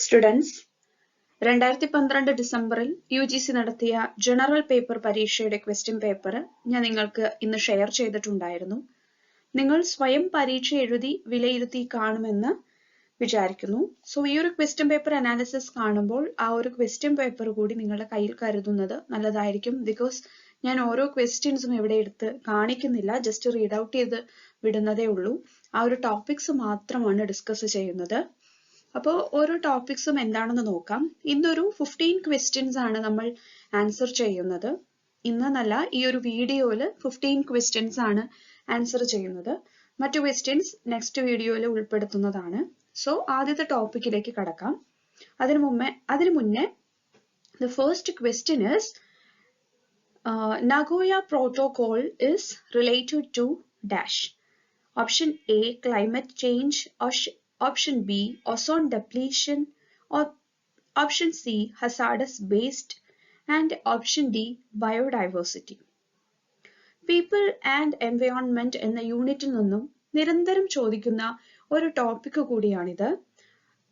Students, 2012 ഡിസംബറിൽ UGC നടത്തിയ general paper പരീക്ഷയുടെ ക്വസ്റ്റ്യൻ പേപ്പർ ഞാൻ നിങ്ങൾക്ക് ഇന്ന് ഷെയർ ചെയ്തിട്ടുണ്ടായിരുന്നു. നിങ്ങൾ സ്വയം പരീക്ഷ എഴുതി വിലയിരുത്തി കാണുമെന്ന് വിചാരിക്കുന്നു. സോ ഈ ഒരു ക്വസ്റ്റ്യൻ പേപ്പർ അനാലിസിസ് കാണുമ്പോൾ ആ ഒരു ക്വസ്റ്റ്യൻ പേപ്പർ കൂടി നിങ്ങളുടെ കയ്യിൽ കരുതുന്നത് നല്ലതായിരിക്കും. ബിക്കോസ് ഞാൻ ഓരോ ക്വസ്റ്റ്യൻസും ഇവിടെ എടുത്ത് കാണിക്കുന്നില്ല, ജസ്റ്റ് റീഡ് ഔട്ട് ചെയ്ത് വിടുന്നതേ ഉള്ളൂ. ആ ഒരു ടോപ്പിക്സ് മാത്രമാണ് ഡിസ്കസ് ചെയ്യുന്നത്. അപ്പോൾ ഓരോ ടോപ്പിക്സും എന്താണെന്ന് നോക്കാം. ഇന്നൊരു 15 ക്വസ്റ്റ്യൻസ് ആണ് നമ്മൾ ആൻസർ ചെയ്യുന്നത്. ഇന്നല്ല, ഈ ഒരു വീഡിയോയിൽ 15 ക്വസ്റ്റ്യൻസ് ആണ് ആൻസർ ചെയ്യുന്നത്. മറ്റു ക്വസ്റ്റ്യൻസ് നെക്സ്റ്റ് വീഡിയോയിൽ ഉൾപ്പെടുത്തുന്നതാണ്. സോ ആദ്യത്തെ ടോപ്പിക്കിലേക്ക് കടക്കാം. അതിനു മുന്നേ the first question is Nagoya Protocol is related to dash. Option A, climate change. Option B, ozone depletion. Or option C, hazardous waste. And option D, biodiversity. People and environment എന്ന യൂണിറ്റിൽ നിന്നും നിരന്തരം ചോദിക്കുന്ന ഒരു ടോപ്പിക് കൂടിയാണിത്.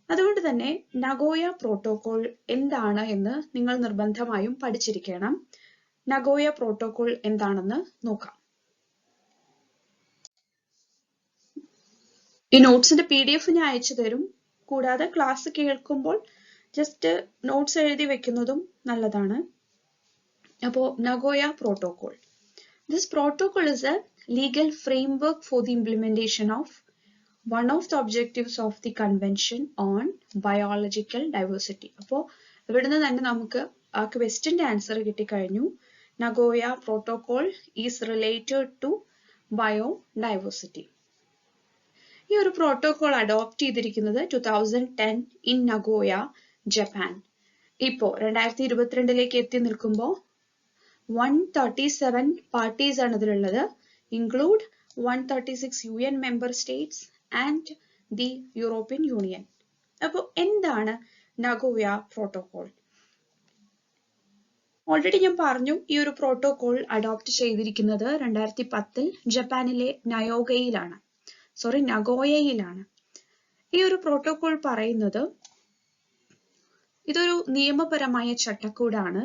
അതുകൊണ്ട് തന്നെ Nagoya protocol എന്താണ് എന്ന് നിങ്ങൾ നിർബന്ധമായും പഠിച്ചിരിക്കണം. നഗോയ പ്രോട്ടോകോൾ എന്താണെന്ന് നോക്കാം. ഈ നോട്ട്സിന്റെ PDF ഞാൻ അയച്ചു തരും. കൂടാതെ ക്ലാസ് കേൾക്കുമ്പോൾ ജസ്റ്റ് നോട്ട്സ് എഴുതി വെക്കുന്നതും നല്ലതാണ്. അപ്പോൾ Nagoya protocol. This protocol is a legal framework for the implementation of one of the objectives of the Convention on Biological Diversity. അപ്പോൾ ഇവിടുന്ന് തന്നെ നമുക്ക് ആ ക്വസ്റ്റ്യന്റെ ആൻസർ കിട്ടിക്കഴിഞ്ഞു. Nagoya protocol is related to biodiversity. ഈ ഒരു പ്രോട്ടോകോൾ അഡോപ്റ്റ് ചെയ്തിരിക്കുന്നത് 2010 ഇൻ നഗോയ, ജപ്പാൻ. ഇപ്പോൾ 2022 എത്തി നിൽക്കുമ്പോൾ 137 പാർട്ടീസ് ആണ് ഇതിലുള്ളത്. Include 136 UN member States and the European union. അപ്പോൾ എന്താണ് നഗോയ പ്രോട്ടോകോൾ? ഓൾറെഡി ഞാൻ പറഞ്ഞു, ഈ ഒരു പ്രോട്ടോകോൾ അഡോപ്റ്റ് ചെയ്തിരിക്കുന്നത് 2010 ജപ്പാനിലെ നഗോയയിലാണ്. ഈ ഒരു പ്രോട്ടോകോൾ പറയുന്നത് ഇതൊരു നിയമപരമായ ചട്ടക്കൂടാണ്.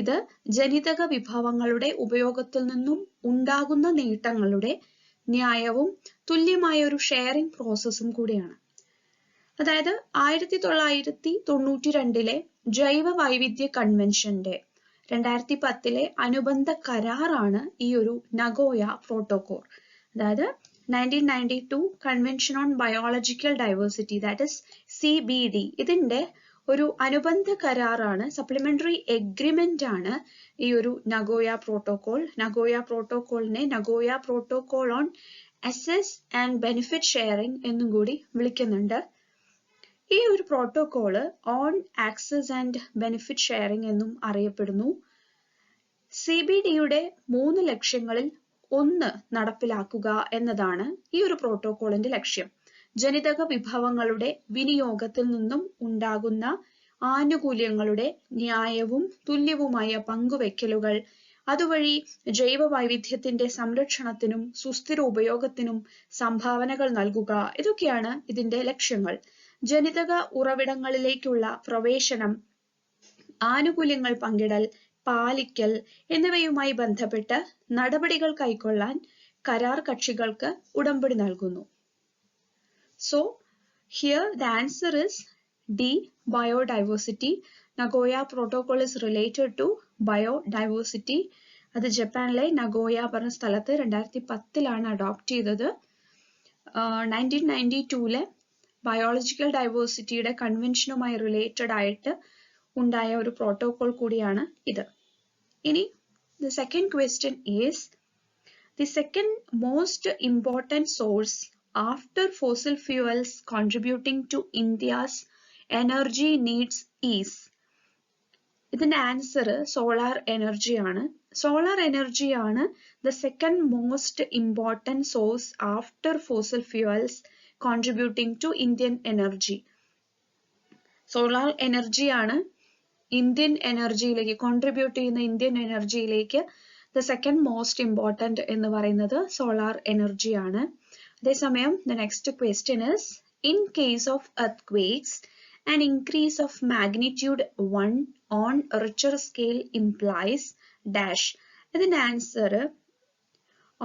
ഇത് ജനിതക വിഭവങ്ങളുടെ ഉപയോഗത്തിൽ നിന്നും ഉണ്ടാകുന്ന നേട്ടങ്ങളുടെ ന്യായവും തുല്യമായ ഒരു ഷെയറിംഗ് പ്രോസസ്സും കൂടിയാണ്. അതായത് 1992 ജൈവ വൈവിധ്യ കൺവെൻഷന്റെ 2010 അനുബന്ധ കരാറാണ് ഈ ഒരു നഗോയ പ്രോട്ടോകോൾ. അതായത് 1992 convention on biological diversity, that is CBD. ഇതിന്റെ ഒരു അനുബന്ധ കരാറാണ്, സപ്ലിമെന്ററി എഗ്രിമെന്റ് ആണ് ഈ ഒരു നഗോയ പ്രോട്ടോകോൾ. നഗോയ പ്രോട്ടോകോളിനെ Nagoya protocol on access and benefit sharing എന്നും കൂടി വിളിക്കുന്നുണ്ട്. ഈ ഒരു protocol on access and benefit sharing എന്നും അറിയപ്പെടുന്നു. CBDയുടെ 3 ലക്ഷ്യങ്ങളിൽ ഒന്ന് നടപ്പിലാക്കുക എന്നതാണ് ഈ ഒരു പ്രോട്ടോകോളിന്റെ ലക്ഷ്യം. ജനിതക വിഭവങ്ങളുടെ വിനിയോഗത്തിൽ നിന്നും ഉണ്ടാകുന്ന ആനുകൂല്യങ്ങളുടെ ന്യായവും തുല്യവുമായ പങ്കുവെക്കലുകൾ, അതുവഴി ജൈവ വൈവിധ്യത്തിന്റെ സംരക്ഷണത്തിനും സുസ്ഥിര ഉപയോഗത്തിനും സംഭാവനകൾ നൽകുക, ഇതൊക്കെയാണ് ഇതിന്റെ ലക്ഷ്യങ്ങൾ. ജനിതക ഉറവിടങ്ങളിലേക്കുള്ള പ്രവേശനം, ആനുകൂല്യങ്ങൾ പങ്കിടൽ, പാലിക്കൽ എന്നിവയുമായി ബന്ധപ്പെട്ട് നടപടികൾ കൈക്കൊള്ളാൻ കരാർ കക്ഷികൾക്ക് ഉടമ്പടി നൽകുന്നു. So here the answer is D, biodiversity. Nagoya protocol is related to biodiversity. അത് ജപ്പാനിലെ നഗോയ പറഞ്ഞ സ്ഥലത്ത് 2010 അഡോപ്റ്റ് ചെയ്തത്. 1992 ബയോളജിക്കൽ ഡൈവേഴ്സിറ്റിയുടെ കൺവെൻഷനുമായി റിലേറ്റഡ് ആയിട്ട് ഉണ്ടായ ഒരു പ്രോട്ടോകോൾ കൂടിയാണ് ഇത്. ഇനി the second question is the second most important source after fossil fuels contributing to India's energy needs is. ഇതിന്റെ ആൻസർ സോളാർ എനർജി ആണ്. സോളാർ എനർജി ആണ് the second most important source after fossil fuels contributing to Indian energy. Solar energy ആണ് Indian എനർജിയിലേക്ക് contribute ചെയ്യുന്ന Indian എനർജിയിലേക്ക് the second most important എന്ന് പറയുന്നത് solar energy ആണ്. അതേസമയം the next question is in case of earthquakes an increase of magnitude 1 on a richer scale implies dash. ഇതിന്റെ answer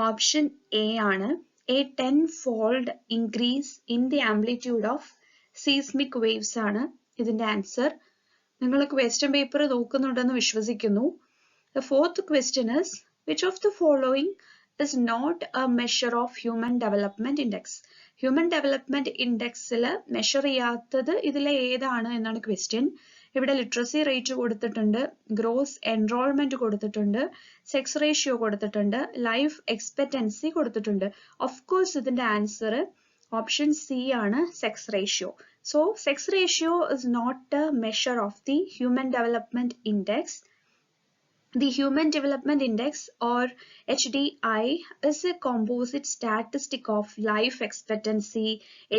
option A ആണ്. A tenfold increase in the amplitude of seismic waves ആണ് ഇതിന്റെ answer. നിങ്ങൾ question paper നോക്കുന്നുണ്ടെന്ന് വിശ്വസിക്കുന്നു. The fourth question is, which of the following is not a measure of human development index? Human development indexൽ measure ചെയ്യാത്തത് ഇതിലെ ഏതാണ് എന്നാണ് question. ഇവിടെ ലിറ്ററസി റേറ്റ് കൊടുത്തിട്ടുണ്ട്, ഗ്രോസ് എൻറോൾമെന്റ് കൊടുത്തിട്ടുണ്ട്, സെക്സ് റേഷ്യോ കൊടുത്തിട്ടുണ്ട്, ലൈഫ് എക്സ്പെക്റ്റൻസി കൊടുത്തിട്ടുണ്ട്. ഓഫ് കോഴ്സ് ഇതിന്റെ ആൻസർ ഓപ്ഷൻ സി ആണ്, sex ratio. So sex ratio is not a measure of the human development index. The Human Development Index, or HDI, is a composite statistic of life expectancy,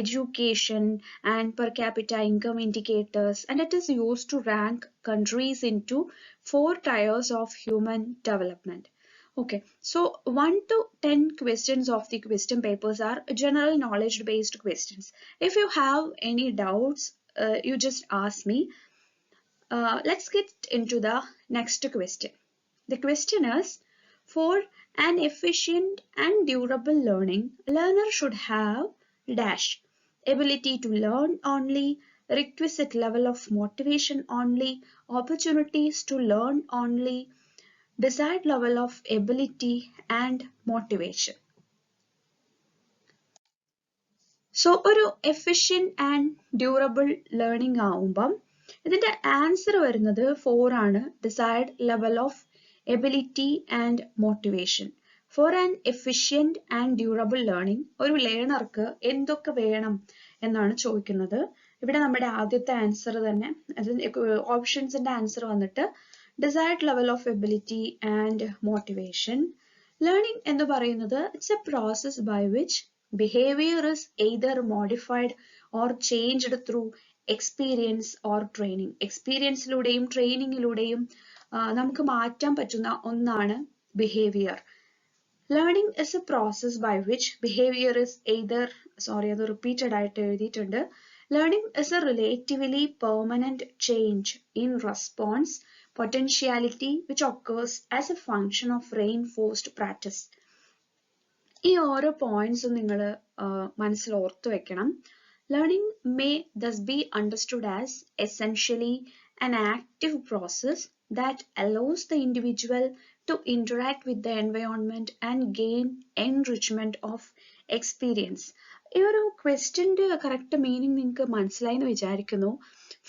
education, and per capita income indicators, and it is used to rank countries into 4 tiers of human development. Okay, so 1 to 10 questions of the question papers are general knowledge based questions. If you have any doubts, you just ask me. Let's get into the next question. The question is, for an efficient and durable learning, learner should have dash, ability to learn only, requisite level of motivation only, opportunities to learn only, desired level of ability and motivation. So ഒരു efficient and durable learning ആവുമ്പം ഇതിന്റെ answer വരുന്നത് 4 ആണ്, desired level of ability and motivation. For an efficient and durable learning, ഒരു ലേണർക്ക് എന്തൊക്കെ വേണം എന്നാണ് ചോദിക്കുന്നത്. ഇവിടെ നമ്മുടെ ആദ്യത്തെ ആൻസർ തന്നെ, ഓപ്ഷൻസിന്റെ ആൻസർ വന്നിട്ട് desired level of ability and motivation. Learning എന്ന് പറയുന്നത് it's a process by which behavior is either modified or changed through experience or training. എക്സ്പീരിയൻസിലൂടെയും ട്രെയിനിങ്ങിലൂടെയും നമുക്ക് മാറ്റാൻ പറ്റുന്ന ഒന്നാണ് behavior. Learning is a process by which behavior is either, അത് repeated ആയിട്ട് എഴുതിയിട്ടുണ്ട്. Learning is a relatively permanent change in response potentiality which occurs as a function of reinforced practice. ഈ ഓരോ പോയിന്റ്സും നിങ്ങൾ മനസ്സിൽ ഓർത്തു വെക്കണം. Learning may thus be understood as essentially an active process that allows the individual to interact with the environment and gain enrichment of experience. ഈ ഒരു ക്വസ്റ്റ്യൻ്റെ correct meaning നിങ്ങൾക്ക് മനസ്സിലായി എന്ന് വിചാരിക്കുന്നു.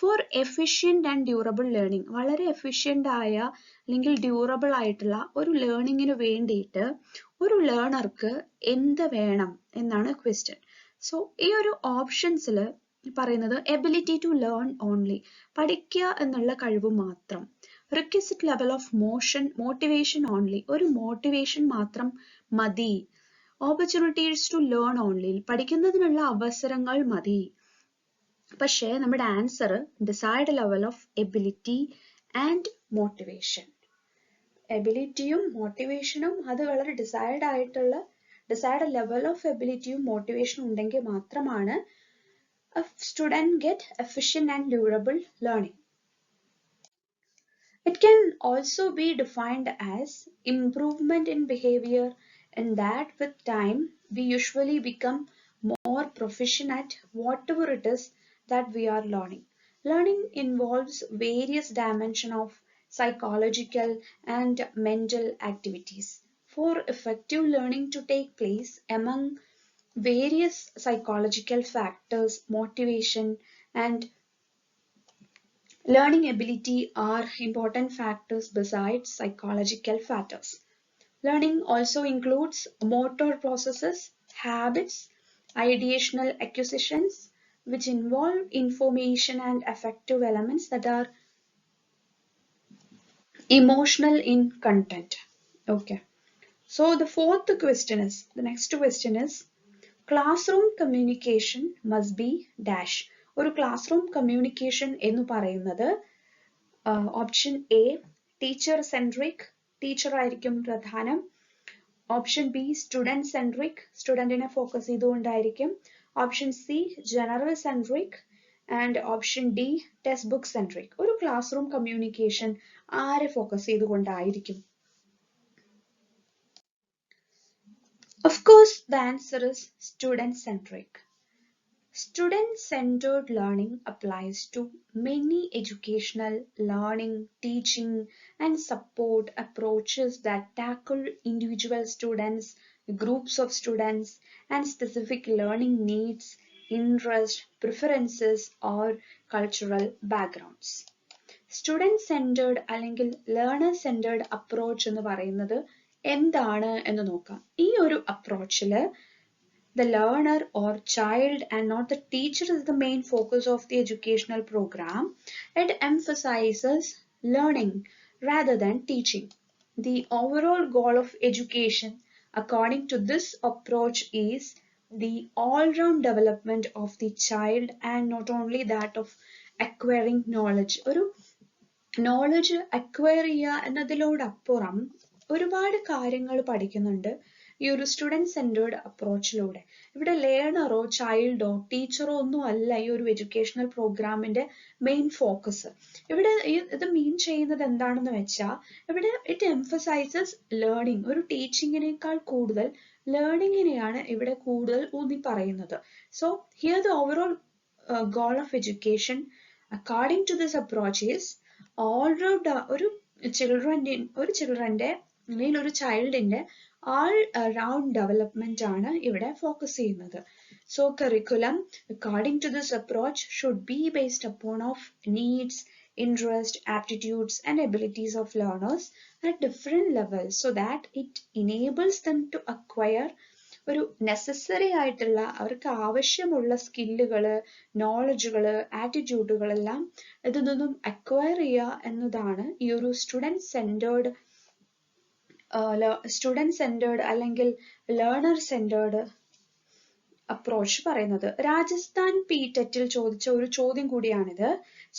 For efficient and durable learning, വളരെ efficient ആയ അല്ലെങ്കിൽ durable ആയിട്ടുള്ള ഒരു ലേണിങ്ങിന് വേണ്ടിയിട്ട് ഒരു ലേണർക്ക് എന്ത് വേണം എന്നാണ് ക്വസ്റ്റ്യൻ. സോ ഈ ഒരു ഓപ്ഷൻസിൽ പറയുന്നത് എബിലിറ്റി ടു ലേൺ ഓൺലി, പഠിക്കുക എന്നുള്ള കഴിവ് മാത്രം. Requisite level of motivation only, ഒരു മോട്ടിവേഷൻ മാത്രം മതി. ഓപ്പർച്യൂണിറ്റീസ് ടു ലേൺ ഓൺലി, പഠിക്കുന്നതിനുള്ള അവസരങ്ങൾ മതി. പക്ഷേ നമ്മുടെ answer decide level of ability and motivation. എബിലിറ്റിയും മോട്ടിവേഷനും അത് വളരെ ഡിസൈഡ് ലെവൽ ഓഫ് എബിലിറ്റിയും മോട്ടിവേഷനും ഉണ്ടെങ്കിൽ മാത്രമാണ് a student get efficient and durable learning. It can also be defined as improvement in behavior, and that with time we usually become more proficient at whatever it is that we are learning. Learning involves various dimensions of psychological and mental activities. For effective learning to take place, among various psychological factors, motivation and learning ability are important factors besides psychological factors. Learning also includes motor processes, habits, ideational acquisitions, which involve information and affective elements that are emotional in content. Okay. So the next question is, classroom communication must be dash. ഒരു classroom communication എന്ന് പറയുന്നത് option A teacher centric, teacher ആയിരിക്കും പ്രധാനം. Option B student centric, സ്റ്റുഡൻറ്റിനെ focus ചെയ്തുകൊണ്ടായിരിക്കും. Option C general centric and option D textbook centric. ഒരു classroom communication ആരെ focus ചെയ്തുകൊണ്ടായിരിക്കും? Of course, the answer is student-centric. Student-centered learning applies to many educational, learning, teaching, and support approaches that tackle individual students, groups of students, and specific learning needs, interests, preferences, or cultural backgrounds. Student-centered അല്ലെങ്കിൽ learner-centered approach എന്ന് പറയുന്നത് എന്താണ് എന്ന് നോക്കാം. ഈ ഒരു അപ്രോച്ചില് the learner or child and not the teacher is the main focus of the educational program. It emphasizes learning rather than teaching. The overall goal of education, according to this approach, is the all-round development of the child and not only that of acquiring knowledge. ഒരു knowledge acquire ചെയ്യുക എന്നതിലോടപ്പുറം ഒരുപാട് കാര്യങ്ങൾ പഠിക്കുന്നുണ്ട് ഈ ഒരു student centred അപ്രോച്ചിലൂടെ. ഇവിടെ ലേണറോ ചൈൽഡോ ടീച്ചറോ ഒന്നും അല്ല ഈ ഒരു എഡ്യൂക്കേഷണൽ പ്രോഗ്രാമിന്റെ മെയിൻ ഫോക്കസ്. ഇവിടെ ഇത് മീൻ ചെയ്യുന്നത് എന്താണെന്ന് വെച്ചാൽ ഇവിടെ ഇറ്റ് എംഫസൈസസ് ലേണിംഗ്. ഒരു ടീച്ചിങ്ങിനേക്കാൾ കൂടുതൽ ലേണിങ്ങിനെയാണ് ഇവിടെ കൂടുതൽ ഊന്നി പറയുന്നത്. So here the overall goal of education according to this approach is all round ഒരു ചിൽഡ്രന്റെ അല്ലെങ്കിൽ ഒരു ചൈൽഡിന്റെ all around development ആണ് ഇവിടെ ഫോക്കസ് ചെയ്യുന്നത്. So curriculum according to this approach should be based upon of needs, interest, aptitudes and abilities of learners at different levels so that it enables them to acquire ഒരു necessary ആയിട്ടുള്ള അവർക്ക് ആവശ്യമുള്ള സ്കില്ലുകള്, നോളജുകള്, ആറ്റിറ്റ്യൂഡുകളെല്ലാം ഇതിൽ നിന്നും acquire ചെയ്യുക എന്നതാണ് ഈ ഒരു സ്റ്റുഡൻറ് സെൻറ്റേർഡ് അല്ലെങ്കിൽ ലേണർ സെൻറ്റേർഡ് അപ്രോച്ച് പറയുന്നത്. രാജസ്ഥാൻ PTET-ൽ ചോദിച്ച ഒരു ചോദ്യം കൂടിയാണിത്.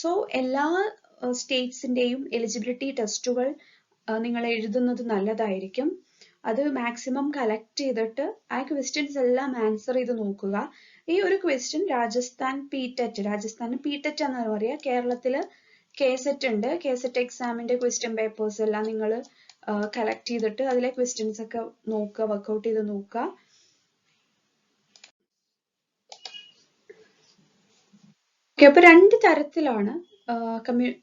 സോ എല്ലാ സ്റ്റേറ്റ്സിന്റെയും എലിജിബിലിറ്റി ടെസ്റ്റുകൾ നിങ്ങൾ എഴുതുന്നത് നല്ലതായിരിക്കും. അത് മാക്സിമം കളക്ട് ചെയ്തിട്ട് ആ ക്വസ്റ്റ്യൻസ് എല്ലാം ആൻസർ ചെയ്ത് നോക്കുക. ഈ ഒരു ക്വസ്റ്റ്യൻ രാജസ്ഥാൻ PTET എന്നാണ് പറയുക. കേരളത്തില് KSET ഉണ്ട്. KSET എക്സാമിന്റെ ക്വസ്റ്റ്യൻ പേപ്പേഴ്സ് എല്ലാം നിങ്ങൾ കളക്ട് ചെയ്തിട്ട് അതിലെ ക്വസ്റ്റ്യൻസ് ഒക്കെ നോക്കുക, വർക്ക്ഔട്ട് ചെയ്ത് നോക്കുക. അപ്പൊ രണ്ട് തരത്തിലാണ്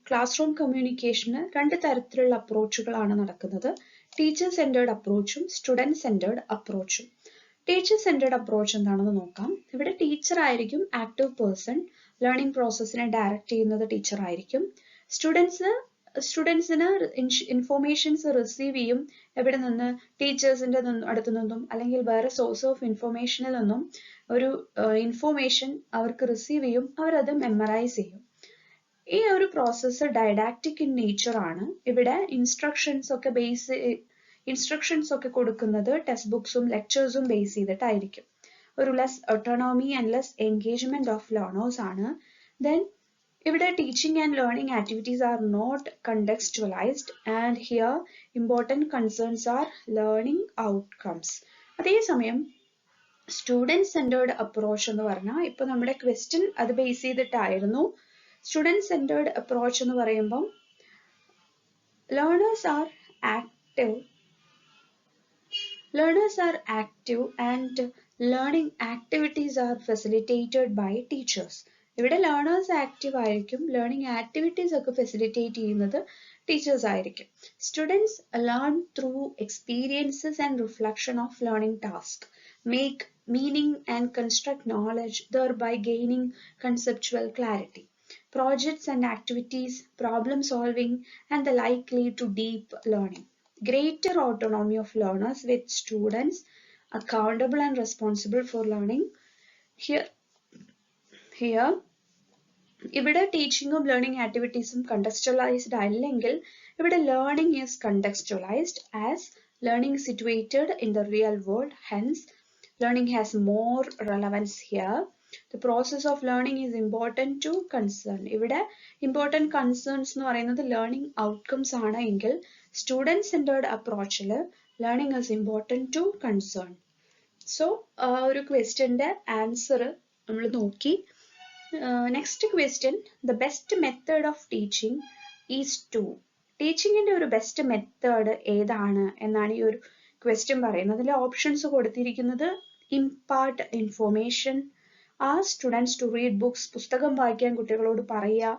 ക്ലാസ് റൂം കമ്മ്യൂണിക്കേഷന് രണ്ട് തരത്തിലുള്ള അപ്രോച്ചുകളാണ് നടക്കുന്നത്. ടീച്ചർ സെന്റേർഡ് അപ്രോച്ചും സ്റ്റുഡൻറ് സെന്റേർഡ് അപ്രോച്ചും. ടീച്ചർ സെന്റേർഡ് അപ്രോച്ച് എന്താണെന്ന് നോക്കാം. ഇവിടെ ടീച്ചർ ആയിരിക്കും ആക്റ്റീവ് പേഴ്സൺ. ലേണിംഗ് പ്രോസസ്സിനെ ഡയറക്റ്റ് ചെയ്യുന്നത് ടീച്ചർ ആയിരിക്കും. സ്റ്റുഡൻസിന് ഇൻഫോർമേഷൻസ് റിസീവ് ചെയ്യും. എവിടെ നിന്ന്? ടീച്ചേഴ്സിന്റെ അടുത്തു നിന്നും അല്ലെങ്കിൽ വേറെ സോഴ്സ് ഓഫ് ഇൻഫോർമേഷനിൽ നിന്നും ഒരു ഇൻഫോർമേഷൻ അവർക്ക് റിസീവ് ചെയ്യും. അവരത് മെമ്മറൈസ് ചെയ്യും. ഈ ഒരു പ്രോസസ്സ് ഡൈഡാക്റ്റിക് ഇൻ നേച്ചർ ആണ്. ഇവിടെ ഇൻസ്ട്രക്ഷൻസ് ഒക്കെ കൊടുക്കുന്നത് ടെക്സ്റ്റ് ബുക്സും ലെക്ചേഴ്സും ബേസ് ചെയ്തിട്ടായിരിക്കും. ഒരു less autonomy and less engagement of learners ആണ്. ദെൻ ഇവിടെ teaching and learning activities are not contextualised and here important concerns are learning outcomes. അതേസമയം സ്റ്റുഡൻറ് സെന്റേർഡ് അപ്രോച്ച് എന്ന് പറഞ്ഞാൽ ഇപ്പൊ നമ്മുടെ ക്വസ്റ്റ്യൻ അത് ബേസ് ചെയ്തിട്ടായിരുന്നു. സ്റ്റുഡൻറ് സെന്റേർഡ് അപ്രോച്ച് എന്ന് പറയുമ്പം learners are active and learning activities are facilitated by teachers. ഇവിടെ ലേണേഴ്സ് ആക്റ്റീവ് ആയിരിക്കും. ലേണിംഗ് ആക്ടിവിറ്റീസ് ഒക്കെ ഫെസിലിറ്റേറ്റ് ചെയ്യുന്നത് ടീച്ചേഴ്സ് ആയിരിക്കും. Students learn through experiences and reflection of learning task, make meaning and construct knowledge, thereby gaining conceptual clarity. Projects and activities, problem solving, and the like lead to deep learning. Greater autonomy of learners with students accountable and responsible for learning. Here ഇവിടെ ടീച്ചിങ്ങും learning ആക്ടിവിറ്റീസും contextualised അല്ലെങ്കിൽ ഇവിടെ learning is contextualised as learning situated in the real world. Hence learning has more relevance here. The process of learning is important to concern. ഇവിടെ important concerns എന്ന് പറയുന്നത് learning outcomes ആണ് എങ്കിൽ student centered approachൽ learning is important to concern. So ഒരു ക്വസ്റ്റ്യന്റെ answer നമ്മൾ നോക്കി. Next question, the best method of teaching is to. ടീച്ചിങ്ങിന്റെ ഒരു best method ഏതാണ് എന്നാണ് ഈ ഒരു ക്വസ്റ്റ്യൻ പറയുന്നത്. അതിലെ ഓപ്ഷൻസ് കൊടുത്തിരിക്കുന്നത് ഇംപാർട്ട് ഇൻഫോർമേഷൻ, ആ സ്റ്റുഡൻസ് ടു റീഡ് ബുക്സ്, പുസ്തകം വായിക്കാൻ കുട്ടികളോട് പറയുക,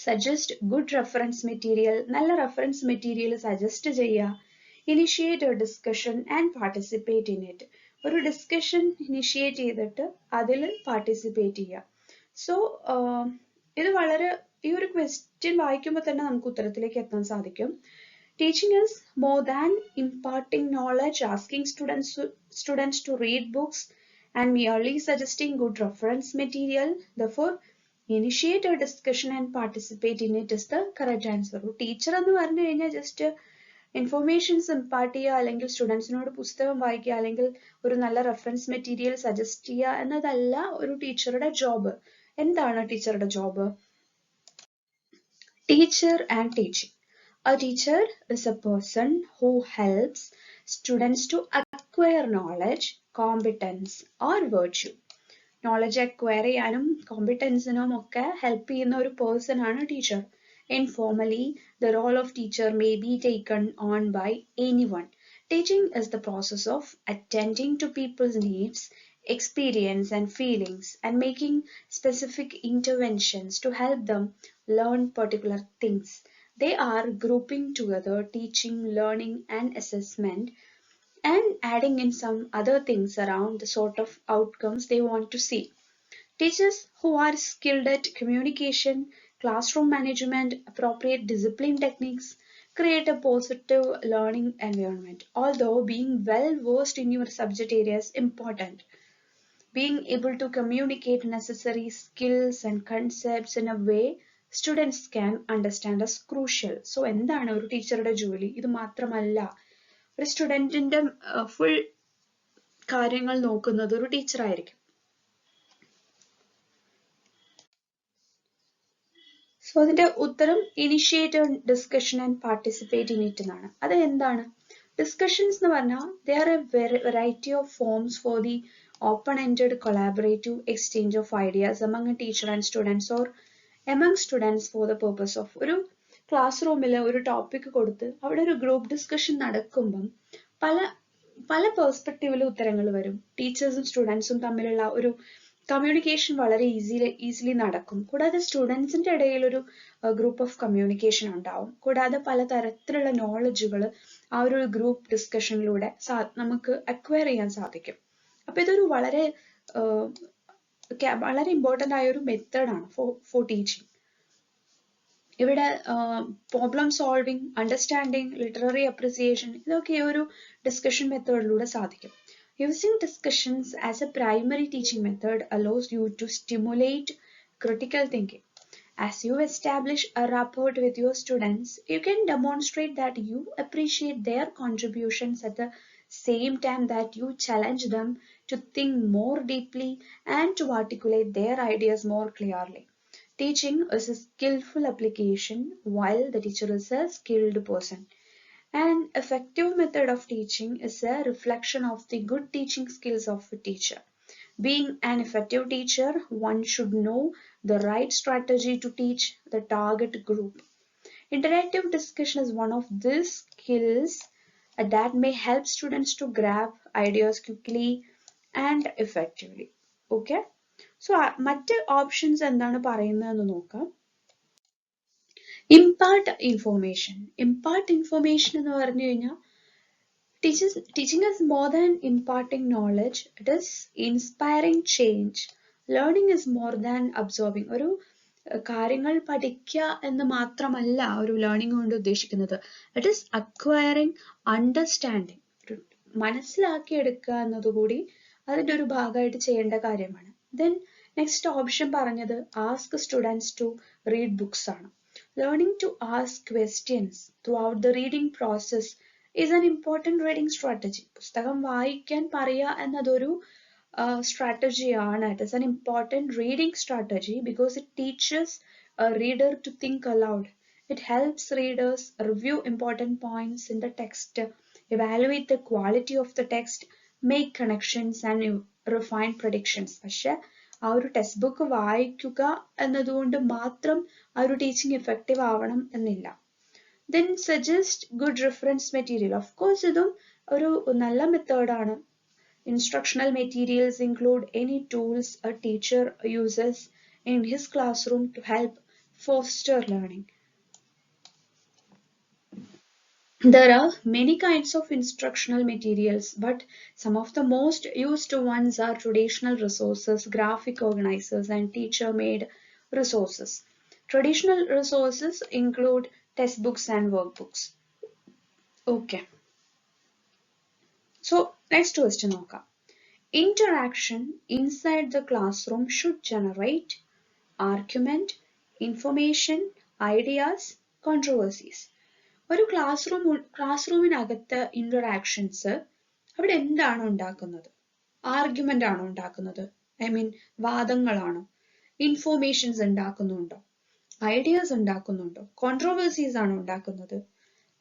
സജസ്റ്റ് ഗുഡ് റെഫറൻസ് മെറ്റീരിയൽ, നല്ല റെഫറൻസ് മെറ്റീരിയൽ സജസ്റ്റ് ചെയ്യുക, initiate A discussion and participate in it, ഒരു ഡിസ്കഷൻ ഇനിഷ്യേറ്റ് ചെയ്തിട്ട് അതിൽ പാർട്ടിസിപ്പേറ്റ് ചെയ്യുക. സോ ഇത് വളരെ ഈ ഒരു ക്വസ്റ്റ്യൻ വായിക്കുമ്പോൾ തന്നെ നമുക്ക് ഉത്തരത്തിലേക്ക് എത്താൻ സാധിക്കും. Teaching is more than imparting knowledge, asking students to read books and merely suggesting good reference material. Therefore, initiate a discussion and participate in it is the correct answer. Teacher എന്ന് പറഞ്ഞു കഴിഞ്ഞാൽ just informations impart ചെയ്യുക, അല്ലെങ്കിൽ സ്റ്റുഡൻസിനോട് പുസ്തകം വായിക്കുക, അല്ലെങ്കിൽ ഒരു നല്ല റെഫറൻസ് മെറ്റീരിയൽ സജസ്റ്റ് ചെയ്യുക എന്നതല്ല ഒരു ടീച്ചറുടെ ജോബ്. എന്താണ് ടീച്ചറുടെ job? Teacher and teaching. A teacher is a person who helps students to acquire knowledge, competence or virtue. Knowledge acquire ചെയ്യാനും കോമ്പിറ്റൻസിനും ഒക്കെ ഹെൽപ്പ് ചെയ്യുന്ന ഒരു പേഴ്സൺ ആണ് teacher. Informally, the role of teacher may be taken on by anyone. Teaching is the process of attending to people's needs, experience and feelings and making specific interventions to help them learn particular things. They are grouping together teaching, learning and assessment and adding in some other things around the sort of outcomes they want to see. Teachers who are skilled at communication, classroom management, appropriate discipline techniques, create a positive learning environment. Although being well versed in your subject area is important, being able to communicate necessary skills and concepts in a way students can understand is crucial. So എന്താണ് ഒരു ടീച്ചറുടെ ജോലി? ഇത് മാത്രമല്ല, ഒരു സ്റ്റുഡന്റിന്റെ full കാര്യങ്ങൾ നോക്കുന്നത് ഒരു ടീച്ചർ ആയിരിക്കും. സോ അതിന്റെ ഉത്തരം initiate discussion and participate in it എന്നാണ്. അത് എന്താണ് ഡിസ്കഷൻസ് എന്ന് പറഞ്ഞാൽ they are A variety of forms for the open-ended collaborative exchange of ideas among a teacher and students or among students for the purpose of ഒരു class റൂമിൽ ഒരു topic കൊടുത്ത് അവിടെ ഒരു ഗ്രൂപ്പ് ഡിസ്കഷൻ നടക്കുമ്പം പല പല പെർസ്പെക്റ്റീവിൽ ഉത്തരങ്ങൾ വരും. ടീച്ചേഴ്സും സ്റ്റുഡൻസും തമ്മിലുള്ള ഒരു കമ്മ്യൂണിക്കേഷൻ വളരെ ഈസിലി നടക്കും. കൂടാതെ സ്റ്റുഡൻസിന്റെ ഇടയിൽ ഒരു ഗ്രൂപ്പ് ഓഫ് കമ്മ്യൂണിക്കേഷൻ ഉണ്ടാവും. കൂടാതെ പലതരത്തിലുള്ള നോളജുകൾ ആ ഒരു ഗ്രൂപ്പ് ഡിസ്കഷനിലൂടെ നമുക്ക് അക്വയർ ചെയ്യാൻ സാധിക്കും. അപ്പൊ ഇതൊരു വളരെ ഇമ്പോർട്ടൻ്റ് ആയ ഒരു മെത്തേഡാണ് ഫോർ ടീച്ചിങ്. ഇവിടെ problem solving, understanding, literary appreciation ഇതൊക്കെ ഒരു ഡിസ്കഷൻ മെത്തേഡിലൂടെ സാധിക്കും. Using discussions as a primary teaching method allows you to stimulate critical thinking. As you establish a rapport with your students, you can demonstrate that you appreciate their contributions at the same time that you challenge them to think more deeply and to articulate their ideas more clearly. Teaching is a skillful application while the teacher is a skilled person. An effective method of teaching is a reflection of the good teaching skills of a teacher. Being an effective teacher, one should know the right strategy to teach the target group. Interactive discussion is one of these skills that may help students to grab ideas quickly and effectively. Okay? So, മറ്റ് options എന്താണ് പറയുന്നതെന്ന് നോക്കാം. Impart information. Impart information എന്ന് പറഞ്ഞു കഴിഞ്ഞാൽ teaching is more than imparting knowledge. It is inspiring change. Learning is more than absorbing. ഒരു കാര്യങ്ങൾ പഠിക്കുക എന്ന് മാത്രമല്ല ഒരു ലേണിംഗ് കൊണ്ട് ഉദ്ദേശിക്കുന്നത്. It is acquiring understanding. മനസ്സിലാക്കിയെടുക്കുക എന്നതുകൂടി അതിൻ്റെ ഒരു ഭാഗമായിട്ട് ചെയ്യേണ്ട കാര്യമാണ്. ദെൻ നെക്സ്റ്റ് ഓപ്ഷൻ പറഞ്ഞത് ask students to read books ആണ്. Learning to ask questions throughout the reading process is an important reading strategy. പുസ്തകം വായിക്കാൻ പറയുക എന്നതൊരു strategy-ആണ്. It is an important reading strategy because it teaches a reader to think aloud. It helps readers review important points in the text, evaluate the quality of the text, make connections and refine predictions. പക്ഷെ ആ ഒരു text book വായിക്കുക എന്നതുകൊണ്ട് മാത്രം ആ ഒരു teaching effective ആവണം എന്നില്ല. Then suggest good reference material. Of course, ഇതും ഒരു നല്ല മെത്തേഡാണ്. Instructional materials include any tools a teacher uses in his classroom to help foster learning. There are many kinds of instructional materials, but some of the most used ones are traditional resources, graphic organizers, and teacher-made resources. Traditional resources include textbooks and workbooks. Okay. So, next question നോക്കാം. Interaction inside the classroom should generate argument, information, ideas, controversies. ഒരു ക്ലാസ്റൂമിനകത്ത് interactions അവിടെ എന്താണ് ഉണ്ടാക്കുന്നത്? Argument ആണോ ഉണ്ടാക്കുന്നത്? വാദങ്ങളാണോ? Informations ഉണ്ടാക്കുന്നുണ്ടോ? Ideas ഉണ്ടാക്കുന്നുണ്ടോ? കോൺട്രോവേഴ്സീസ് ആണോ ഉണ്ടാക്കുന്നത്?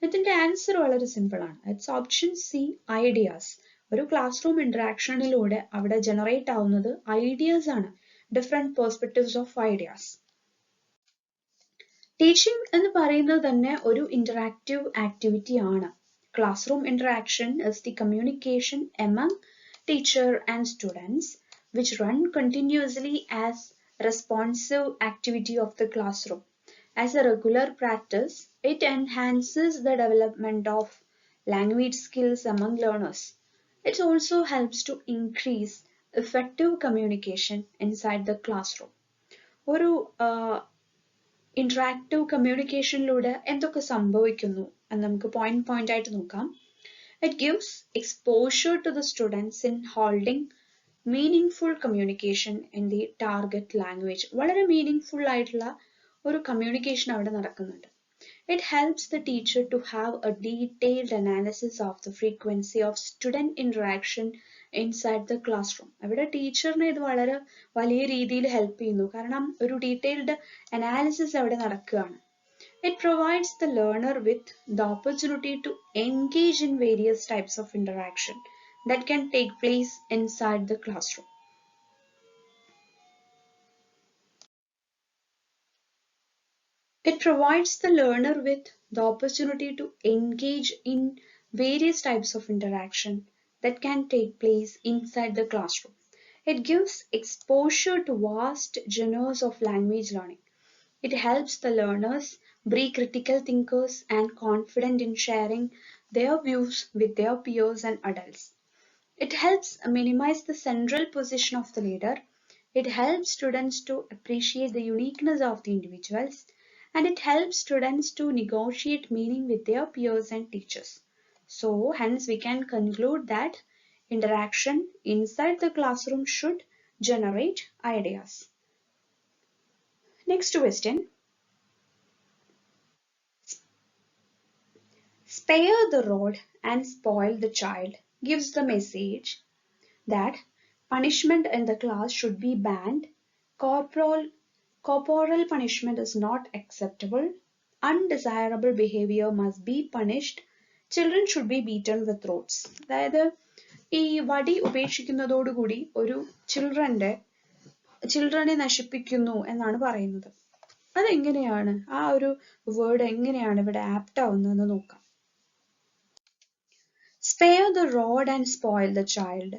ഇതിന്റെ ആൻസർ വളരെ സിമ്പിൾ ആണ്. It's option C, ideas. ഒരു ക്ലാസ് റൂം ഇന്ററാക്ഷനിലൂടെ അവിടെ ജനറേറ്റ് ആവുന്നത് ഐഡിയാസ് ആണ്, different perspectives of ideas. Teaching എന്ന് പറയുന്നത് തന്നെ ഒരു ഇന്ററാക്റ്റീവ് ആക്ടിവിറ്റി ആണ്. Class room interaction is the communication among teacher and students which run continuously as responsive activity of the class room. As a regular practice, it enhances the development of language skills among learners. It also helps to increase effective communication inside the classroom. ഒരു interactive communicationലൂടെ എന്തൊക്കെ സംഭവിക്കുന്നു എന്ന് നമുക്ക് point ആയിട്ട് നോക്കാം. It gives exposure to the students in holding meaningful communication in the target language. വളരെ meaningful ആയിട്ടുള്ള ഒരു കമ്മ്യൂണിക്കേഷൻ അവിടെ നടക്കുന്നുണ്ട്. It helps the teacher to have a detailed analysis of the frequency of student interaction inside the classroom. അവിടെ ടീച്ചറിനെ ഇത് വളരെ വലിയ രീതിയിൽ ഹെൽപ്പ് ചെയ്യുന്നു, കാരണം ഒരു ഡീറ്റെയിൽഡ് അനാലിസിസ് അവിടെ നടക്കുകയാണ്. It provides the learner with the opportunity to engage in various types of interaction that can take place inside the classroom. It provides the learner with the opportunity to engage in various types of interaction that can take place inside the classroom. It gives exposure to vast genres of language learning. It helps the learners be critical thinkers and confident in sharing their views with their peers and adults. It helps minimize the central position of the leader. It helps students to appreciate the uniqueness of the individuals. And it helps students to negotiate meaning with their peers and teachers. So, hence we can conclude that interaction inside the classroom should generate ideas. Next question. Spare the rod and spoil the child gives the message that punishment in the class should be banned, corporal punishment is not acceptable, undesirable behavior must be punished, children should be beaten with rods. അതായത് ഈ വടി ഉപേക്ഷിക്കുന്നതോടുകൂടി ഒരു ചിൽഡ്രനെ നശിപ്പിക്കുന്നു എന്നാണ് പറയുന്നത്. അതെങ്ങനെയാണ്, ആ ഒരു വേർഡ് എങ്ങനെയാണ് ഇവിടെ ആപ്റ്റ് ആവുന്നതെന്ന് നോക്കാം. Spare the rod and spoil the child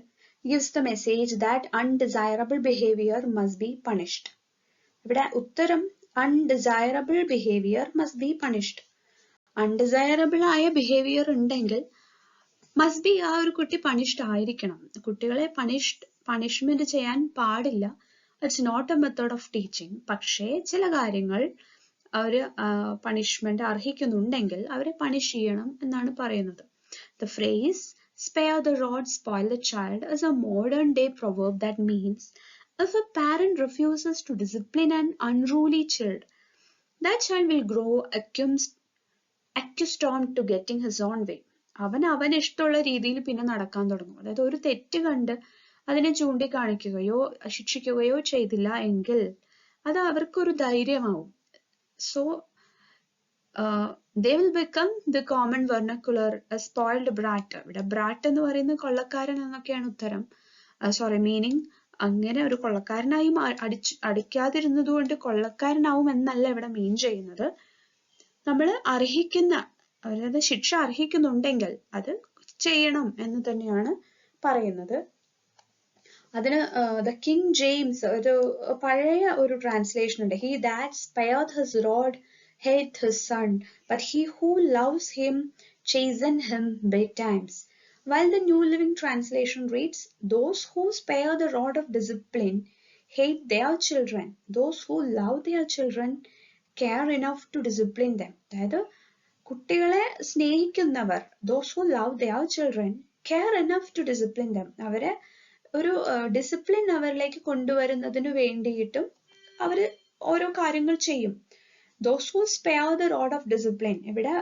gives the message that undesirable behavior must be punished. ഇവിടെ ഉത്തരം undesirable behavior must be punished. undesirable ആയ ബിഹേവിയർ ഉണ്ടെങ്കിൽ must be ആ ഒരു കുട്ടി പണിഷ്ഡ് ആയിരിക്കണം. കുട്ടികളെ പണിഷ്മെന്റ് ചെയ്യാൻ പാടില്ല. It's not a method of teaching. പക്ഷേ ചില കാര്യങ്ങൾ അവർ പണിഷ്മെന്റ് അർഹിക്കുന്നുണ്ടെങ്കിൽ അവരെ പണിഷ് ചെയ്യണം എന്നാണ് പറയുന്നത്. The phrase spare the rod, spoil the child is a modern day proverb that means if a parent refuses to discipline an unruly child, that child will grow accustomed to getting his own way. അവന് ഇഷ്ടമുള്ള രീതിയിൽ പിന്നെ നടക്കാൻ തുടങ്ങും. അതായത് ഒരു തെറ്റ് കണ്ട് അതിനെ ചൂണ്ടിക്കാണിക്കുകയോ ശിക്ഷിക്കുകയോ ചെയ്തില്ല എങ്കിൽ അത് അവർക്കൊരു ധൈര്യമാവും. So they will become the common vernacular a spoiled brat. ഇവിടെ brat എന്ന് പറയുന്നത് കൊള്ളക്കാരൻ എന്നൊക്കെയാണ് ഉത്തരം. മീനിങ് അങ്ങനെ ഒരു കൊള്ളക്കാരനായി അടിക്കാതിരുന്നത് കൊണ്ട് കൊള്ളക്കാരനാവും എന്നല്ല ഇവിടെ മീൻ ചെയ്യുന്നത്. നമ്മൾ അർഹിക്കുന്ന, അതായത് ശിക്ഷ അർഹിക്കുന്നുണ്ടെങ്കിൽ അത് ചെയ്യണം എന്ന് തന്നെയാണ് പറയുന്നത്. അതിന് ദ കിങ് ജെയിംസ് ഒരു പഴയ ഒരു ട്രാൻസ്ലേഷൻ ഉണ്ട്. He that spared his road hate his son, but he who loves him chasten him betimes. While the New Living Translation reads, those who spare the rod of discipline hate their children. Those who love their children care enough to discipline them. അതായത് കുട്ടികളെ സ്നേഹിക്കുന്നവർ, those who love their children care enough to discipline them. അവരെ ഒരു discipline അവരിലേക്ക് കൊണ്ടുവരുന്നതിന് വേണ്ടിയിട്ടും അവര് ഓരോ കാര്യങ്ങൾ ചെയ്യും. Those who spare the rod of discipline, ഇവിടെ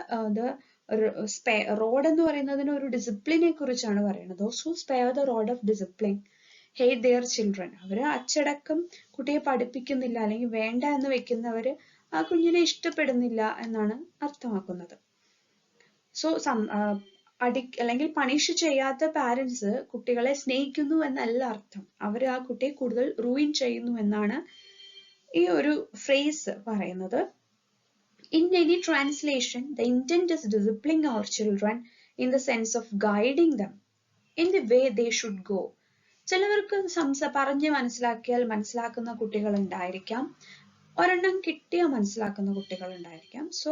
റോഡ് എന്ന് പറയുന്നതിന് ഒരു ഡിസിപ്ലിനെ കുറിച്ചാണ് പറയുന്നത്. Those who spare the rod of discipline hate their children. അവര് അച്ചടക്കം കുട്ടിയെ പഠിപ്പിക്കുന്നില്ല അല്ലെങ്കിൽ വേണ്ട എന്ന് വെക്കുന്നവര് ആ കുഞ്ഞിനെ ഇഷ്ടപ്പെടുന്നില്ല എന്നാണ് അർത്ഥമാക്കുന്നത്. സോ അല്ലെങ്കിൽ പണിഷ് ചെയ്യാത്ത പാരന്റ്സ് കുട്ടികളെ സ്നേഹിക്കുന്നു എന്നല്ല അർത്ഥം. അവര് ആ കുട്ടിയെ കൂടുതൽ റൂയിൻ ചെയ്യുന്നു എന്നാണ് ഈ ഒരു ഫ്രേസ് പറയുന്നത്. In any translation, the intent is disciplining our children in the sense of guiding them in the way they should go. ചിലവർക്ക് പറഞ്ഞ് മനസ്സിലാക്കിയാൽ മനസ്സിലാക്കുന്ന കുട്ടികൾ ഉണ്ടായിരിക്കാം, ഒരെണ്ണം കിട്ടിയാൽ മനസ്സിലാക്കുന്ന കുട്ടികൾ ഉണ്ടായിരിക്കാം. സോ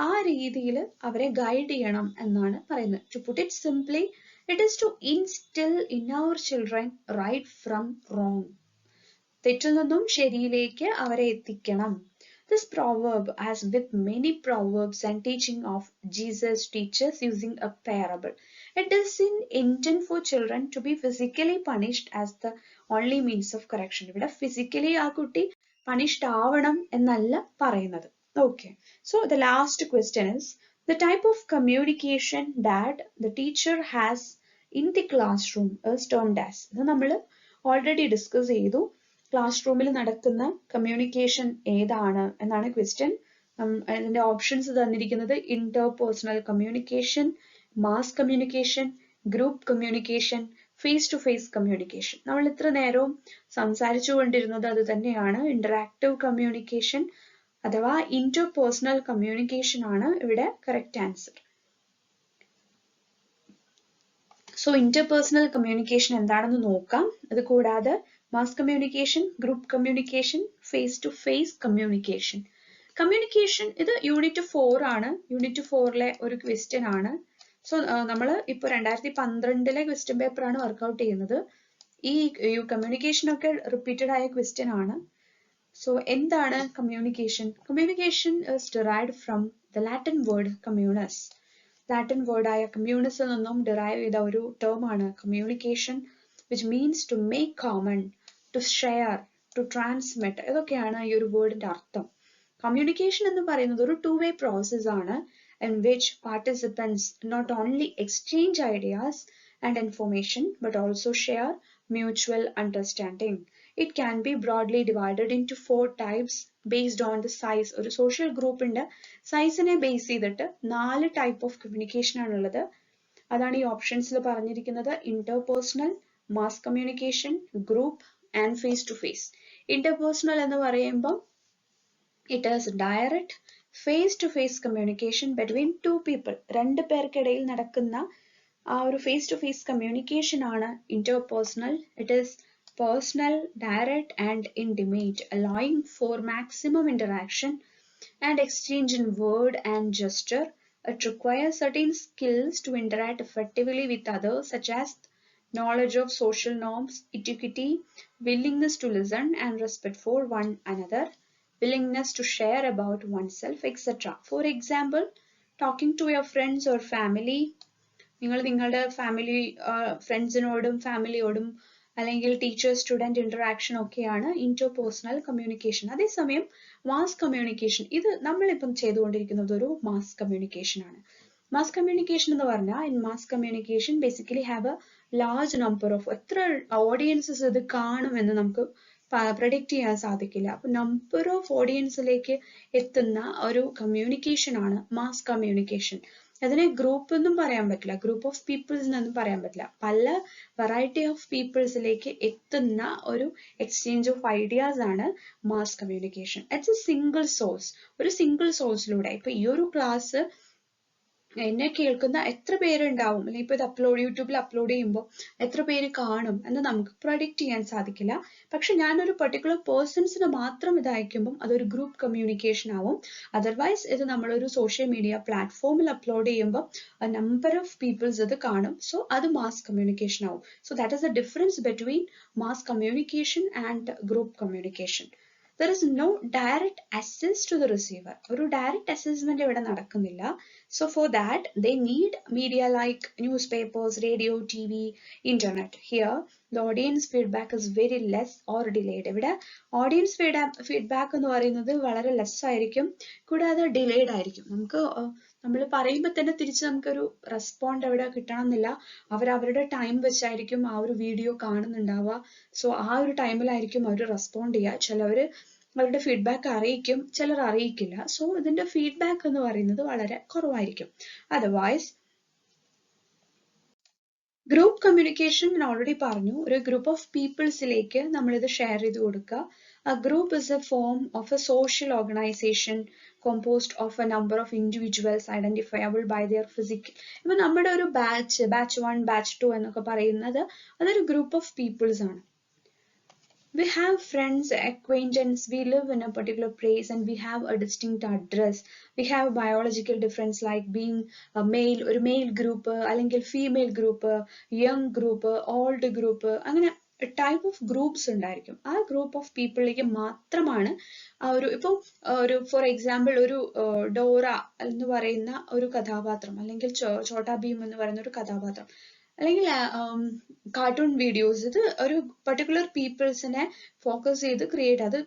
ആ രീതിയിൽ അവരെ ഗൈഡ് ചെയ്യണം എന്നാണ് പറയുന്നത്. To put it simply, it is to instill in our children right from wrong. തെറ്റിൽ നിന്നും ശരിയിലേക്ക് അവരെ എത്തിക്കണം. This proverb, as with many proverbs and teaching of Jesus, teaches using a parable. It is intended for children to be physically punished as the only means of correction. ഇവിടെ physically ആ കുട്ടി punished ആവണം എന്നല്ല പറയുന്നത്. Okay. So the last question is, the type of communication that the teacher has in the classroom is termed as. ഇത് നമ്മൾ already discuss ചെയ്തു. Class റൂമിൽ നടക്കുന്ന കമ്മ്യൂണിക്കേഷൻ ഏതാണ് എന്നാണ് ക്വസ്റ്റ്യൻ. അതിന്റെ ഓപ്ഷൻസ് തന്നിരിക്കുന്നത് interpersonal communication, mass communication, group communication, face to face communication. നമ്മൾ ഇത്ര നേരവും സംസാരിച്ചു കൊണ്ടിരുന്നത് അത് തന്നെയാണ്. ഇന്ററാക്റ്റീവ് കമ്മ്യൂണിക്കേഷൻ അഥവാ ഇന്റർപേഴ്സണൽ കമ്മ്യൂണിക്കേഷൻ ആണ് ഇവിടെ correct answer. So interpersonal communication എന്താണെന്ന് നോക്കാം. അത് കൂടാതെ mass communication, group communication, face to face communication. Communication ഇത് യൂണിറ്റ് 4 ആണ്. യൂണിറ്റ് 4ലെ ഒരു ക്വസ്റ്റ്യൻ ആണ്. സോ നമ്മൾ ഇപ്പോൾ 2012ലെ ക്വസ്റ്റ്യൻ പേപ്പർ ആണ് വർക്ക്ഔട്ട് ചെയ്യുന്നത്. ഈ കമ്മ്യൂണിക്കേഷൻ ഒക്കെ റിപ്പീറ്റഡ് ആയ ക്വസ്റ്റ്യൻ ആണ്. സോ എന്താണ് communication? Communication is derived from the Latin word communis. Latin word ആയ കമ്മ്യൂണിസിൽ നിന്നും ഡിറൈവ് ചെയ്ത ഒരു ടേം ആണ് communication, which means to make common, to share, to transmit. ഇതൊക്കെയാണ് ഈ ഒരു വേർഡിന്റെ അർത്ഥം. കമ്മ്യൂണിക്കേഷൻ എന്ന് പറയുന്നത് ഒരു two-way process ആണ് in which participants not only exchange ideas and information but also share mutual understanding. It can be broadly divided into 4 types based on the size. ഒരു social ഗ്രൂപ്പിന്റെ സൈസിനെ ബേസ് ചെയ്തിട്ട് 4 ടൈപ്പ് ഓഫ് കമ്മ്യൂണിക്കേഷൻ ആണുള്ളത്. അതാണ് ഈ ഓപ്ഷൻസിൽ പറഞ്ഞിരിക്കുന്നത്. Interpersonal, mass communication, group and face to face. Interpersonal എന്ന് പറയുമ്പോൾ it is direct face to face communication between 2 people. 2 പേർക്കിടയിൽ നടക്കുന്ന ആ ഒരു ഫേസ് ടു ഫേസ് കമ്മ്യൂണിക്കേഷൻ ആണ് interpersonal. It is personal, direct and intimate, allowing for maximum interaction and exchange in word and gesture. It requires certain skills to interact effectively with others, such as knowledge of social norms, etiquette, willingness to listen and respect for one another, willingness to share about oneself, etc. For example, talking to your friends or family. നിങ്ങൾ നിങ്ങളുടെ family ഫ്രണ്ട്സിനോടും ഫാമിലിയോടും അല്ലെങ്കിൽ teacher student interaction ഒക്കെയാണ് interpersonal communication. അതേസമയം mass communication, ഇത് നമ്മളിപ്പം ചെയ്തുകൊണ്ടിരിക്കുന്നത് ഒരു mass communication ആണ്. മാസ് കമ്മ്യൂണിക്കേഷൻ എന്ന് പറഞ്ഞാൽ in mass communication basically have A large number of, എത്ര ഓഡിയൻസസ് ഇത് കാണുമെന്ന് നമുക്ക് പ്രഡിക്റ്റ് ചെയ്യാൻ സാധിക്കില്ല. അപ്പൊ നമ്പർ ഓഫ് ഓഡിയൻസിലേക്ക് എത്തുന്ന ഒരു കമ്മ്യൂണിക്കേഷൻ ആണ് മാസ് കമ്മ്യൂണിക്കേഷൻ. അതിനെ ഗ്രൂപ്പ് എന്നും പറയാൻ പറ്റില്ല, ഗ്രൂപ്പ് ഓഫ് പീപ്പിൾസ് എന്നൊന്നും പറയാൻ പറ്റില്ല. പല വെറൈറ്റി ഓഫ് പീപ്പിൾസിലേക്ക് എത്തുന്ന ഒരു എക്സ്ചേഞ്ച് ഓഫ് ഐഡിയാസ് ആണ് mass communication. It's A single source, ഒരു സിംഗിൾ സോഴ്സിലൂടെ. ഇപ്പൊ ഈ ഒരു ക്ലാസ് എന്നെ കേൾക്കുന്ന എത്ര പേരുണ്ടാവും, അല്ലെങ്കിൽ ഇപ്പൊ ഇത് യൂട്യൂബിൽ അപ്ലോഡ് ചെയ്യുമ്പോൾ എത്ര പേര് കാണും എന്ന് നമുക്ക് പ്രഡിക്റ്റ് ചെയ്യാൻ സാധിക്കില്ല. പക്ഷെ ഞാനൊരു പെർട്ടിക്കുലർ പേഴ്സൺസിന് മാത്രം ഇത് അയക്കുമ്പോൾ അതൊരു ഗ്രൂപ്പ് കമ്മ്യൂണിക്കേഷൻ ആവും. അതർവൈസ് ഇത് നമ്മളൊരു സോഷ്യൽ മീഡിയ പ്ലാറ്റ്ഫോമിൽ അപ്ലോഡ് ചെയ്യുമ്പോൾ നമ്പർ ഓഫ് പീപ്പിൾസ് ഇത് കാണും. സോ അത് മാസ് കമ്മ്യൂണിക്കേഷൻ ആവും. So that is the difference between mass communication and group communication. There is no direct access to the receiver. ഒരു direct assessment ഇവിടെ നടക്കുന്നില്ല. So for that, they need media like newspapers, radio, TV, internet. Here, the audience feedback is very less or delayed. ഇവിടെ audience feedback എന്ന് പറയുന്നത് വളരെ less ആയിരിക്കും, കൂടാതെ delayed ആയിരിക്കും. നമുക്ക് നമ്മൾ പറയുമ്പോൾ തന്നെ തിരിച്ച് നമുക്കൊരു റെസ്പോണ്ട് അവിടെ കിട്ടണമെന്നില്ല. അവരവരുടെ ടൈം വെച്ചായിരിക്കും ആ ഒരു വീഡിയോ കാണുന്നുണ്ടാവുക. സോ ആ ഒരു ടൈമിലായിരിക്കും അവർ റെസ്പോണ്ട് ചെയ്യുക. ചിലവർ അവരുടെ ഫീഡ്ബാക്ക് അറിയിക്കും, ചിലർ അറിയിക്കില്ല. സോ ഇതിന്റെ ഫീഡ്ബാക്ക് എന്ന് പറയുന്നത് വളരെ കുറവായിരിക്കും. അതർവൈസ് ഗ്രൂപ്പ് കമ്മ്യൂണിക്കേഷൻ ഞാൻ ഓൾറെഡി പറഞ്ഞു, ഒരു ഗ്രൂപ്പ് ഓഫ് പീപ്പിൾസിലേക്ക് നമ്മളിത് ഷെയർ ചെയ്ത് കൊടുക്കുക. A group is a form of a social organization composed of a number of individuals identifiable by their physical. ഇപ്പൊ നമ്മുടെ ഒരു ബാച്ച് 1, batch 2 എന്നൊക്കെ പറയുന്നത് അതൊരു ഗ്രൂപ്പ് ഓഫ് പീപ്പിൾസ് ആണ്. We have friends, acquaintance, we live in a particular place and we have a distinct address. We have biological difference like being a male, or male group, അല്ലെങ്കിൽ female group, young group, old group, അങ്ങനെ type of groups ഉണ്ടായിരിക്കും. ആ group of പീപ്പിളിലേക്ക് മാത്രമാണ് ആ ഒരു, ഇപ്പോൾ ഒരു for example ഒരു ഡോറ എന്ന് പറയുന്ന ഒരു കഥാപാത്രം, അല്ലെങ്കിൽ ചോട്ടാ ഭീം എന്ന് പറയുന്ന ഒരു കഥാപാത്രം, അല്ലെങ്കിൽ കാർട്ടൂൺ വീഡിയോസ്, ഇത് ഒരു പെർട്ടിക്കുലർ പീപ്പിൾസിനെ ഫോക്കസ് ചെയ്ത് ക്രിയേറ്റ്, അത്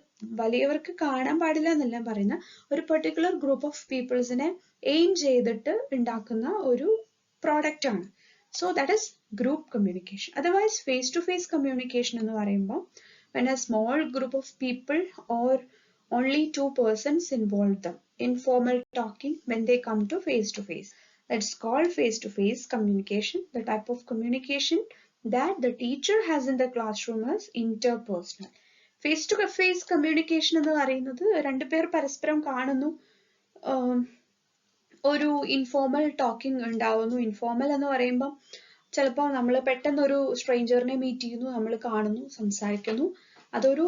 വലിയവർക്ക് കാണാൻ പാടില്ല എന്നല്ല പറയുന്ന, ഒരു പെർട്ടിക്കുലർ ഗ്രൂപ്പ് ഓഫ് പീപ്പിൾസിനെ എയിം ചെയ്തിട്ട് ഉണ്ടാക്കുന്ന ഒരു പ്രോഡക്റ്റ് ആണ്. So that is group communication. Otherwise face to face communication എന്ന് പറയുമ്പോൾ when a small group of people or only 2 persons involve them, informal talking when they come to face. It's called face-to-face communication. The type of communication that the teacher has in the classroom is interpersonal. Face-to-face communication എന്ന് പറയുന്നത് രണ്ടുപേർ പരസ്പരം കാണുന്നു, ഒരു informal talking ഉണ്ടാവുന്നു. Informal എന്ന് പറയുമ്പോൾ ചിലപ്പോൾ നമ്മൾ പെട്ടെന്ന് ഒരു സ്ട്രേഞ്ചറിനെ മീറ്റ് ചെയ്യുന്നു, നമ്മൾ കാണുന്നു, സംസാരിക്കുന്നു, അതൊരു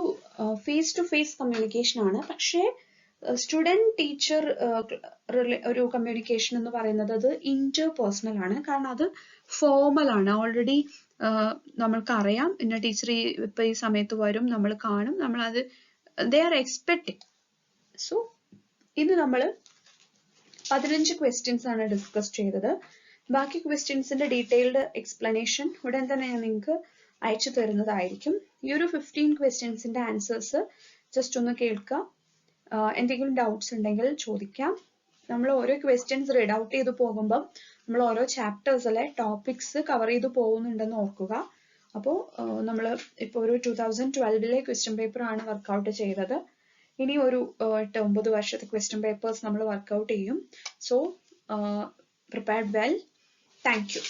ഫേസ് ടു ഫേസ് കമ്മ്യൂണിക്കേഷൻ ആണ്. പക്ഷേ സ്റ്റുഡൻറ് ടീച്ചർ ഒരു കമ്മ്യൂണിക്കേഷൻ എന്ന് പറയുന്നത് അത് ഇന്റർപേഴ്സണൽ ആണ്. കാരണം അത് ഫോർമൽ ആണ്. ഓൾറെഡി നമ്മൾക്കറിയാം ഇന്ന ടീച്ചർ ഇപ്പൊ ഈ സമയത്ത് വരും, നമ്മൾ കാണും, നമ്മളത് ദേ ആർ എക്സ്പെക്ടിങ്. സോ ഇന്ന് നമ്മൾ 15 ക്വസ്റ്റ്യൻസ് ആണ് ഡിസ്കസ് ചെയ്തത്. ബാക്കി ക്വസ്റ്റ്യൻസിന്റെ ഡീറ്റെയിൽഡ് എക്സ്പ്ലനേഷൻ ഉടൻ തന്നെ ഞാൻ നിങ്ങൾക്ക് അയച്ചു തരുന്നതായിരിക്കും. ഈ ഒരു 15 ക്വസ്റ്റ്യൻസിന്റെ ആൻസേഴ്സ് ജസ്റ്റ് ഒന്ന് കേൾക്കുക. എന്തെങ്കിലും ഡൗട്ട്സ് ഉണ്ടെങ്കിൽ ചോദിക്കാം. നമ്മൾ ഓരോ ക്വസ്റ്റ്യൻസ് റീഡ് ഔട്ട് ചെയ്ത് പോകുമ്പോൾ നമ്മൾ ഓരോ ചാപ്റ്റേഴ്സിലെ ടോപ്പിക്സ് കവർ ചെയ്ത് പോകുന്നുണ്ടെന്ന് ഓർക്കുക. അപ്പോൾ നമ്മൾ ഇപ്പോൾ ഒരു 2012 ക്വസ്റ്റ്യൻ പേപ്പർ ആണ് വർക്ക്ഔട്ട് ചെയ്തത്. ഇനി ഒരു 8-9 വർഷത്തെ ക്വസ്റ്റ്യൻ പേപ്പേഴ്സ് നമ്മൾ വർക്ക്ഔട്ട് ചെയ്യും. So prepared well. Thank you.